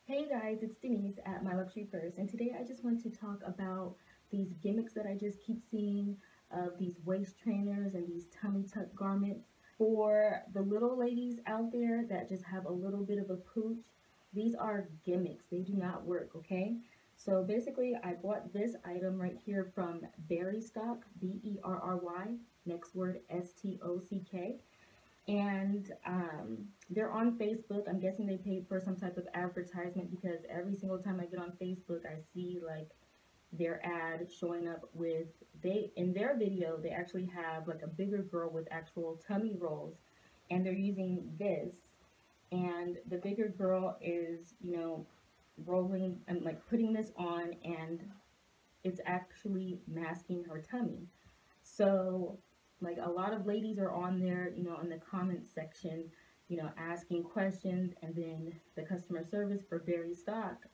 Hey guys, it's Denise at My Luxury Purse, and today I just want to talk about these gimmicks that I just keep seeing of these waist trainers and these tummy tuck garments. For the little ladies out there that just have a little bit of a pooch, these are gimmicks. They do not work, okay? So basically, I bought this item right here from Berry Stock, Berry, next word Stock, and they're on Facebook. I'm guessing they paid for some type of advertisement because every single time I get on Facebook, I see like their ad showing up with they in their video they actually have like a bigger girl with actual tummy rolls, and they're using this, and the bigger girl is rolling and like putting this on, and it's actually masking her tummy. So, like a lot of ladies are on there, in the comments section, asking questions, and then the customer service for Berry Stock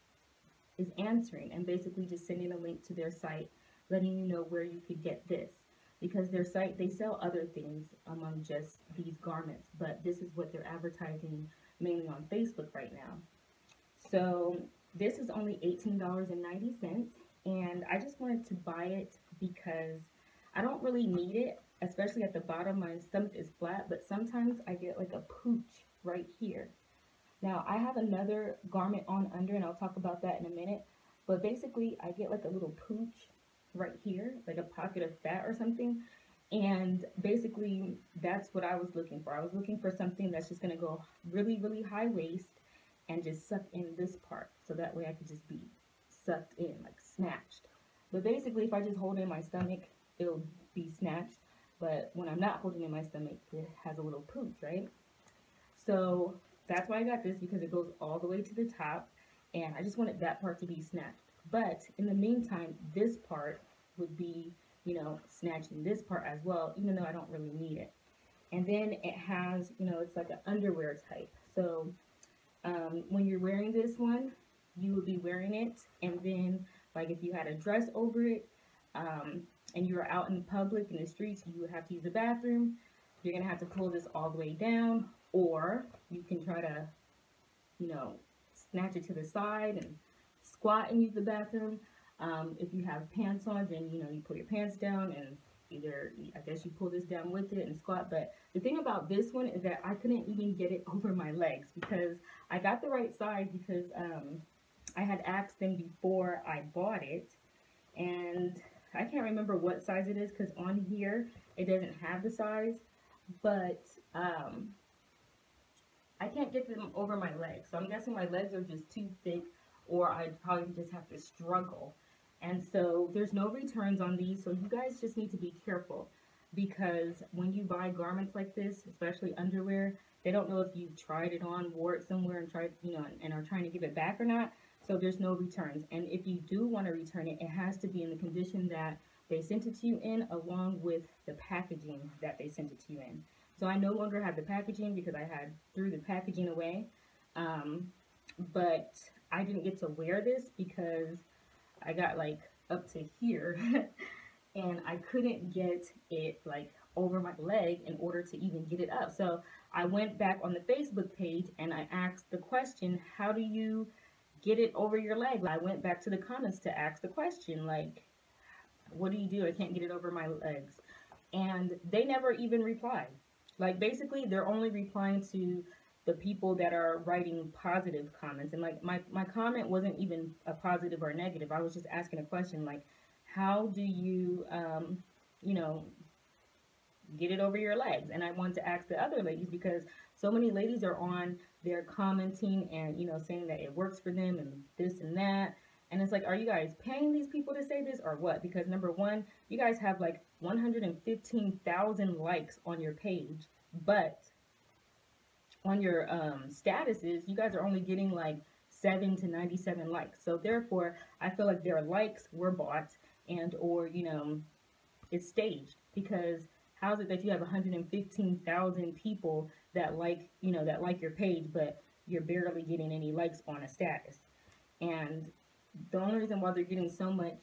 is answering and basically just sending a link to their site, letting you know where you could get this. Because their site, they sell other things among just these garments, but this is what they're advertising mainly on Facebook right now. So this is only $18.90, and I just wanted to buy it because I don't really need it, especially at the bottom. My stomach is flat, but sometimes I get like a pooch right here. Now I have another garment on under, and I'll talk about that in a minute. But basically, I get like a little pooch right here, like a pocket of fat or something. And basically, that's what I was looking for. I was looking for something that's just gonna go really, really high waist and just suck in this part. So that way I could just be sucked in, like snatched. But basically, if I just hold in my stomach, it'll be snatched. But when I'm not holding in my stomach, it has a little pooch, right? So that's why I got this, because it goes all the way to the top, and I just wanted that part to be snatched. But in the meantime, this part would be, snatching this part as well, even though I don't really need it. And then it has, it's like an underwear type. So when you're wearing this one, you would be wearing it, and then like if you had a dress over it, and you were out in public in the streets, you would have to use the bathroom. You're gonna have to pull this all the way down, or you can try to, snatch it to the side and squat and use the bathroom. If you have pants on, then you pull your pants down, and either I guess you pull this down with it and squat. But the thing about this one is that I couldn't even get it over my legs, because I got the right size, because I had asked them before I bought it, and I can't remember what size it is because on here it doesn't have the size, but I can't get them over my legs. So I'm guessing my legs are just too thick, or I'd probably just have to struggle. And so there's no returns on these, so you guys just need to be careful, because when you buy garments like this, especially underwear, they don't know if you've tried it on, wore it somewhere, and tried, and are trying to give it back or not. So there's no returns. And if you do want to return it, it has to be in the condition that they sent it to you in, along with the packaging that they sent it to you in. So I no longer have the packaging because I had threw the packaging away. But I didn't get to wear this because I got like up to here and I couldn't get it like over my leg in order to even get it up. So I went back on the Facebook page and I asked the question, how do you get it over your leg? I went back to the comments to ask the question, like, what do you do? I can't get it over my legs. And they never even replied. Like, basically, they're only replying to the people that are writing positive comments. And like my comment wasn't even a positive or a negative. I was just asking a question, like, how do you, you know, get it over your legs? And I wanted to ask the other ladies, because so many ladies are on there commenting and, saying that it works for them and this and that. And it's like, are you guys paying these people to say this or what? Because number one, you guys have like 115,000 likes on your page, but on your statuses, you guys are only getting like 7 to 97 likes. So therefore, I feel like their likes were bought, and or it's staged, because how is it that you have 115,000 people that like that like your page, but you're barely getting any likes on a status? And the only reason why they're getting so much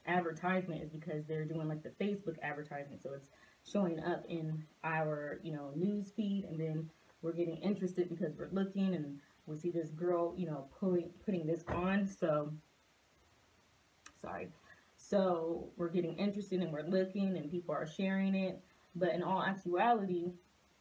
advertisement is because they're doing like the Facebook advertisement, so it's showing up in our news feed, and then we're getting interested because we're looking and we see this girl, you know, putting this on. So, sorry. So we're getting interested and we're looking and people are sharing it. But in all actuality,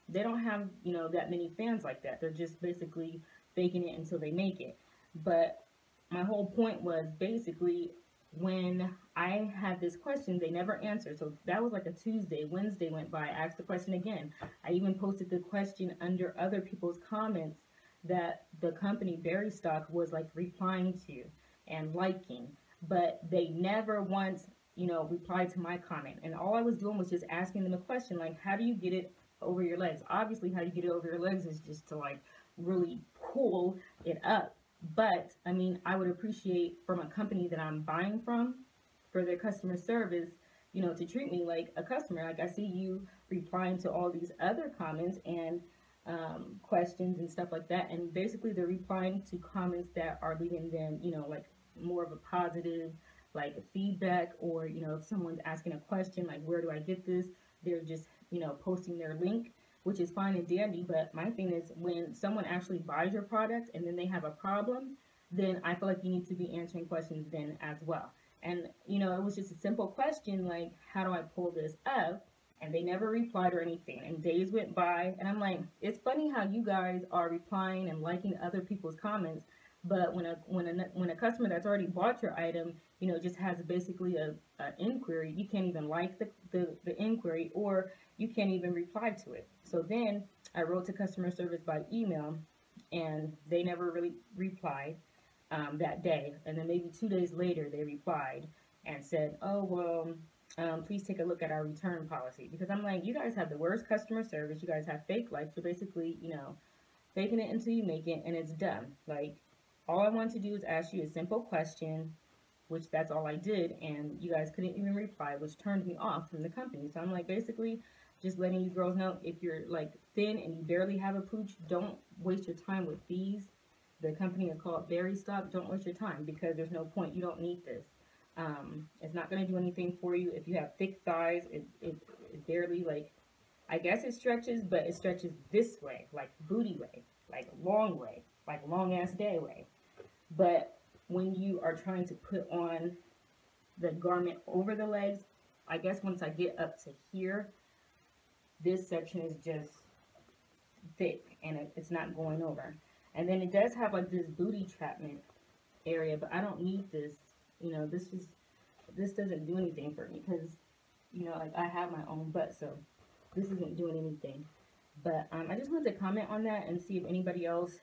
they don't have, you know, that many fans like that. They're just basically faking it until they make it. But my whole point was basically when I had this question, they never answered. So that was like a Tuesday. Wednesday went by. I asked the question again. I even posted the question under other people's comments that the company Berry Stock was like replying to and liking, but they never once, you know, replied to my comment. And all I was doing was just asking them a question like, how do you get it over your legs? Obviously, how you get it over your legs is just to like really pull it up. But I mean, I would appreciate from a company that I'm buying from for their customer service, you know, to treat me like a customer. Like I see you replying to all these other comments and questions and stuff like that. And basically they're replying to comments that are leaving them, you know, like more of a positive, like feedback, or, you know, if someone's asking a question, like, where do I get this? They're just, you know, posting their link, which is fine and dandy. But my thing is when someone actually buys your product and then they have a problem, then I feel like you need to be answering questions then as well. And, you know, it was just a simple question like, how do I pull this up? And they never replied or anything. And days went by, and I'm like, it's funny how you guys are replying and liking other people's comments, but when a customer that's already bought your item, you know, just has basically a inquiry, you can't even like the inquiry, or you can't even reply to it. So then I wrote to customer service by email, and they never really replied that day. And then maybe 2 days later, they replied and said, oh, well, please take a look at our return policy. Because I'm like, you guys have the worst customer service. You guys have fake life. So basically, you know, faking it until you make it, and it's done. Like, all I want to do is ask you a simple question, which that's all I did, and you guys couldn't even reply, which turned me off from the company. So I'm like, basically, just letting you girls know, if you're like thin and you barely have a pooch, don't waste your time with these. The company is called Berry Stock. Don't waste your time because there's no point. You don't need this. It's not going to do anything for you. If you have thick thighs, it barely, like, I guess it stretches, but it stretches this way, like booty way, like long way, like long ass day way. But when you are trying to put on the garment over the legs, I guess once I get up to here, this section is just thick and it's not going over. And then it does have like this booty trapment area, but I don't need this. You know, this doesn't do anything for me because, you know, like I have my own butt, so this isn't doing anything. But I just wanted to comment on that and see if anybody else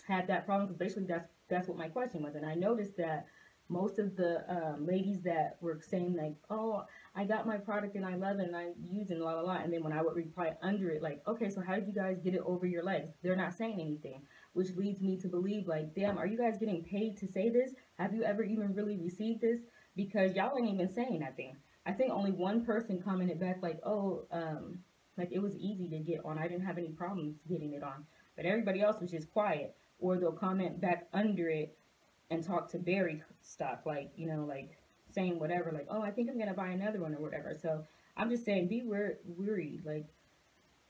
had that problem, because basically that's what my question was. And I noticed that most of the ladies that were saying like, oh, I got my product and I love it and I'm using la la la, and then when I would reply under it like, okay, so how did you guys get it over your legs? They're not saying anything, which leads me to believe like, damn, are you guys getting paid to say this? Have you ever even really received this? Because y'all ain't even saying nothing. I think only one person commented back like, oh, like it was easy to get on. I didn't have any problems getting it on. But everybody else was just quiet. Or they'll comment back under it and talk to Berry Stock, like, you know, like saying whatever, like, oh, I think I'm going to buy another one or whatever. So I'm just saying, be worried, like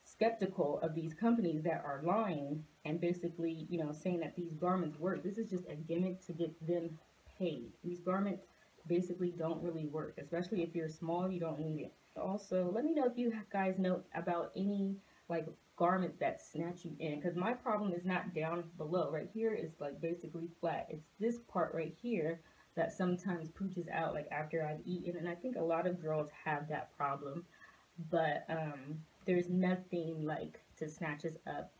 skeptical of these companies that are lying and basically, you know, saying that these garments work. This is just a gimmick to get them paid. These garments basically don't really work, especially if you're small, you don't need it. Also, let me know if you guys know about any like garments that snatch you in, because my problem is not down below. Right here is like basically flat. It's this part right here that sometimes pooches out like after I've eaten, and I think a lot of girls have that problem. But there's nothing like to snatch us up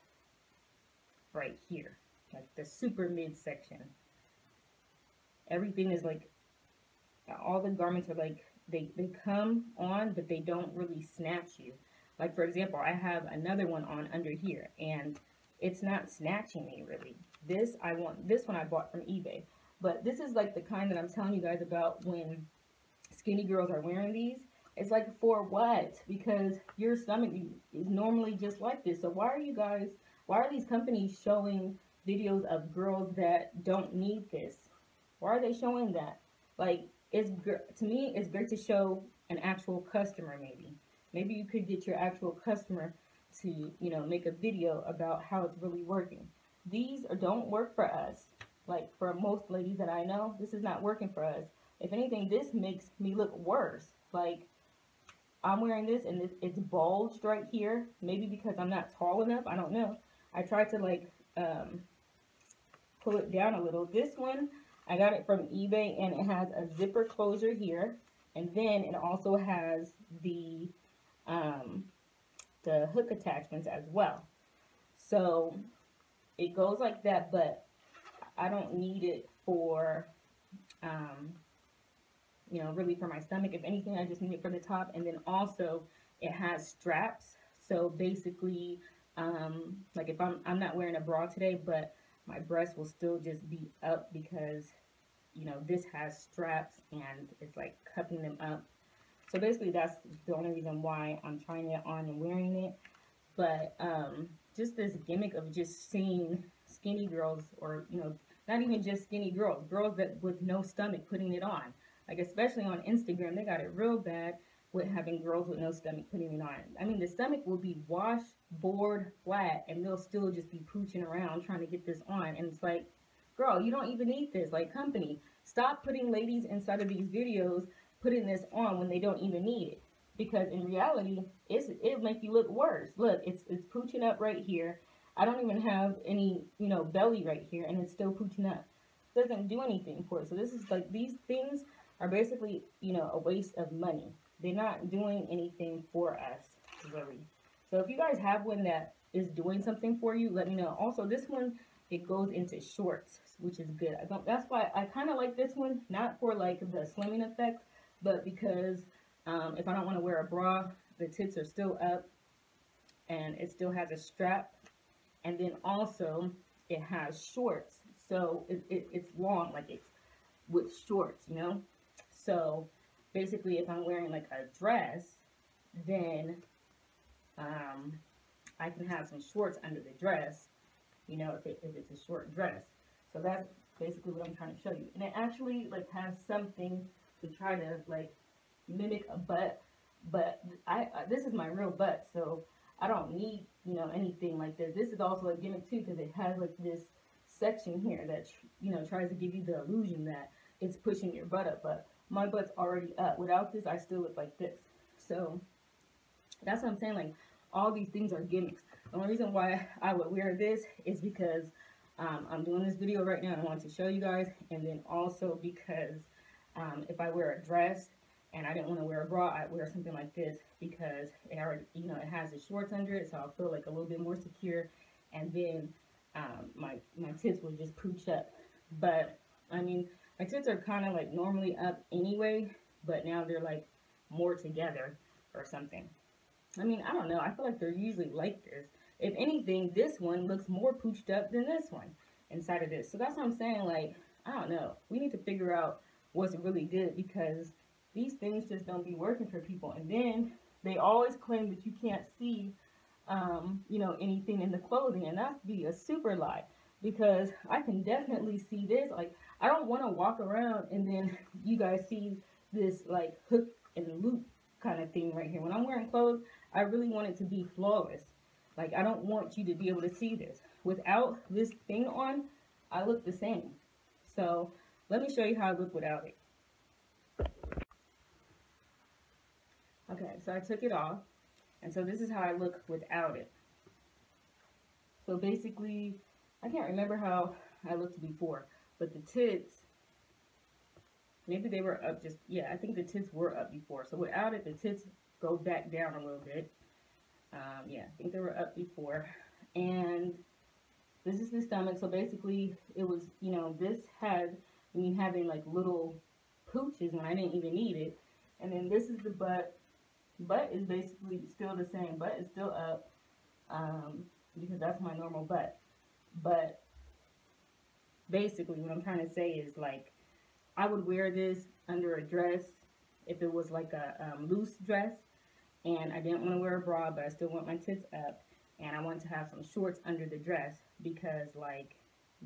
right here, like the super midsection. Everything is like, all the garments are like, they come on, but they don't really snatch you. Like, for example, I have another one on under here, and it's not snatching me, really. This one I bought from eBay. But this is, like, the kind that I'm telling you guys about when skinny girls are wearing these. It's like, for what? Because your stomach is normally just like this. So why are these companies showing videos of girls that don't need this? Why are they showing that? Like, to me, it's great to show an actual customer, maybe. Maybe you could get your actual customer to, you know, make a video about how it's really working. these don't work for us. Like for most ladies that I know, this is not working for us. If anything, this makes me look worse. Like I'm wearing this and it's bulged right here. Maybe because I'm not tall enough. I don't know. I tried to like pull it down a little. This one, I got it from eBay and it has a zipper closure here. And then it also has the hook attachments as well. So it goes like that, but I don't need it for, you know, really for my stomach. If anything, I just need it for the top. And then also it has straps. So basically, like if I'm not wearing a bra today, but my breast will still just be up because, you know, this has straps and it's like cupping them up. So basically that's the only reason why I'm trying it on and wearing it. But just this gimmick of just seeing skinny girls, or, you know, not even just skinny girls, girls that with no stomach putting it on. Like especially on Instagram, they got it real bad with having girls with no stomach putting it on. I mean, the stomach will be washboard flat and they'll still just be pooching around trying to get this on. And it's like, girl, you don't even need this. Like, company, stop putting ladies inside of these videos putting this on when they don't even need it. Because in reality, it'll make you look worse. Look, it's pooching up right here. I don't even have any, you know, belly right here, and it's still pooching up. It doesn't do anything for it. So this is like, these things are basically, you know, a waste of money. They're not doing anything for us, really. So if you guys have one that is doing something for you, let me know. Also, this one, it goes into shorts, which is good. That's why I kind of like this one, not for like the slimming effect, but because if I don't want to wear a bra, the tits are still up and it still has a strap. And then also it has shorts. So it's long, like it's with shorts, you know? So basically if I'm wearing like a dress, then I can have some shorts under the dress, you know, if it's a short dress. So that's basically what I'm trying to show you. And it actually like has something to try to like mimic a butt, but this is my real butt, so I don't need, you know, anything like this. This is also a gimmick too, because it has like this section here that, you know, tries to give you the illusion that it's pushing your butt up, but my butt's already up. Without this, I still look like this. So that's what I'm saying, like all these things are gimmicks. The only reason why I would wear this is because I'm doing this video right now and I want to show you guys, and then also because if I wear a dress and I didn't want to wear a bra, I'd wear something like this because it already, you know, it has the shorts under it, so I'll feel like a little bit more secure, and then my tits will just pooch up. But I mean, my tits are kind of like normally up anyway, but now they're like more together or something. I mean, I don't know. I feel like they're usually like this. If anything, this one looks more pooched up than this one inside of this. So that's what I'm saying. Like, I don't know. We need to figure out what's really good, because these things just don't be working for people. And then they always claim that you can't see, you know, anything in the clothing, and that'd be a super lie, because I can definitely see this. Like, I don't want to walk around and then you guys see this like hook and loop kind of thing right here. When I'm wearing clothes, I really want it to be flawless. Like, I don't want you to be able to see this. Without this thing on, I look the same. So let me show you how I look without it. Okay, so I took it off, and so this is how I look without it. So basically, I can't remember how I looked before, but the tits, maybe they were up just, yeah, I think the tits were up before. So without it, the tits go back down a little bit. Yeah, I think they were up before. And this is the stomach. So basically, it was, you know, this had me having like little pooches when I didn't even need it. And then this is the butt. Butt is basically still the same. Butt is still up because that's my normal butt. But basically, what I'm trying to say is, like, I would wear this under a dress if it was like a loose dress and I didn't want to wear a bra, but I still want my tits up, and I want to have some shorts under the dress because, like,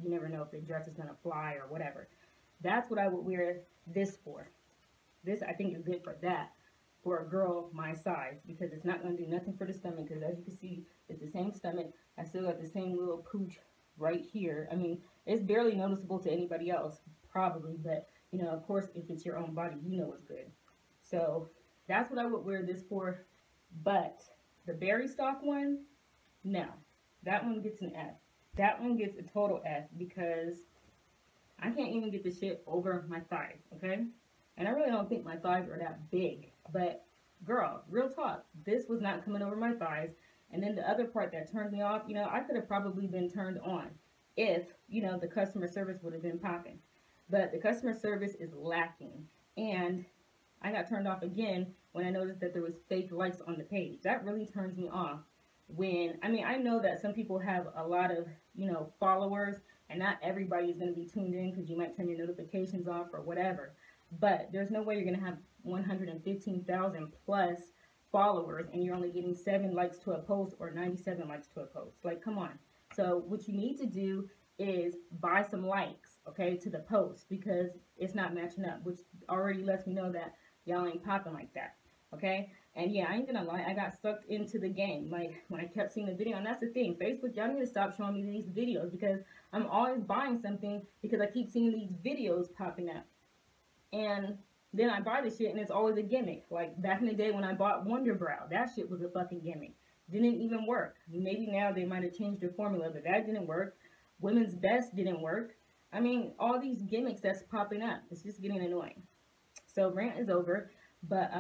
you never know if the dress is going to fly or whatever. That's what I would wear this for. This, I think, is good for that, for a girl my size, because it's not going to do nothing for the stomach, because as you can see, it's the same stomach. I still got the same little pooch right here. I mean, it's barely noticeable to anybody else, probably, but you know, of course, if it's your own body, you know it's good. So that's what I would wear this for. But the berry stock one, no, that one gets an F. That one gets a total F because I can't even get the shit over my thighs, okay? And I really don't think my thighs are that big. But girl, real talk, this was not coming over my thighs. And then the other part that turned me off, you know, I could have probably been turned on if, you know, the customer service would have been popping. But the customer service is lacking. And I got turned off again when I noticed that there was fake likes on the page. That really turns me off. When, I mean, I know that some people have a lot of, you know, followers, and not everybody is going to be tuned in because you might turn your notifications off or whatever. But there's no way you're going to have 115,000 plus followers and you're only getting 7 likes to a post or 97 likes to a post. Like, come on. So what you need to do is buy some likes, okay, to the post because it's not matching up, which already lets me know that y'all ain't popping like that, okay? And yeah, I ain't gonna lie, I got sucked into the game. Like, when I kept seeing the video, and that's the thing, Facebook, y'all need to stop showing me these videos because I'm always buying something because I keep seeing these videos popping up. And then I buy the shit and it's always a gimmick. Like, back in the day when I bought Wonder Brow, that shit was a fucking gimmick. Didn't even work. Maybe now they might have changed their formula, but that didn't work. Women's Best didn't work. I mean, all these gimmicks that's popping up, it's just getting annoying. So rant is over, but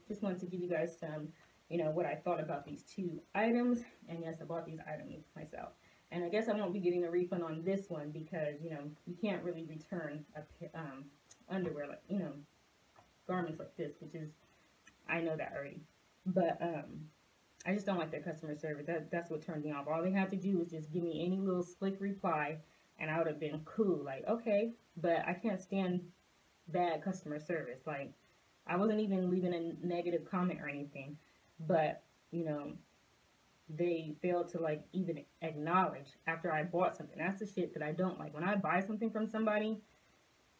just wanted to give you guys some, you know, what I thought about these two items. And yes, I bought these items myself. And I guess I won't be getting a refund on this one because, you know, you can't really return a underwear, like, you know, garments like this, which is, I know that already. But I just don't like their customer service. That's what turned me off. All they had to do was just give me any little slick reply and I would have been cool. Like, okay, but I can't stand bad customer service. Like, I wasn't even leaving a negative comment or anything, but, you know, they failed to, like, even acknowledge after I bought something. That's the shit that I don't like. When I buy something from somebody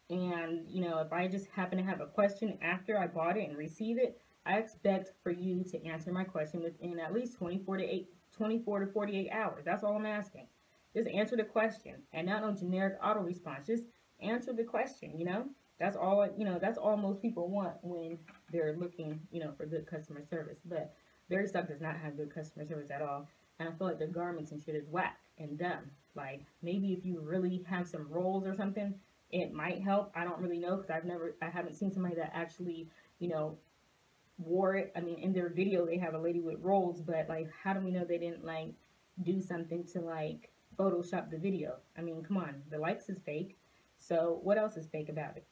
and, you know, if I just happen to have a question after I bought it and receive it, I expect for you to answer my question within at least 24 to 48 hours. That's all I'm asking. Just answer the question and not no generic auto response. Just answer the question, you know? That's all, you know, that's all most people want when they're looking, you know, for good customer service. But Berry Stock does not have good customer service at all. And I feel like their garments and shit is whack and dumb. Like, maybe if you really have some rolls or something, it might help. I don't really know because I haven't seen somebody that actually, you know, wore it. I mean, in their video, they have a lady with rolls, but, like, how do we know they didn't, like, do something to, like, Photoshop the video? I mean, come on. The likes is fake. So what else is fake about it?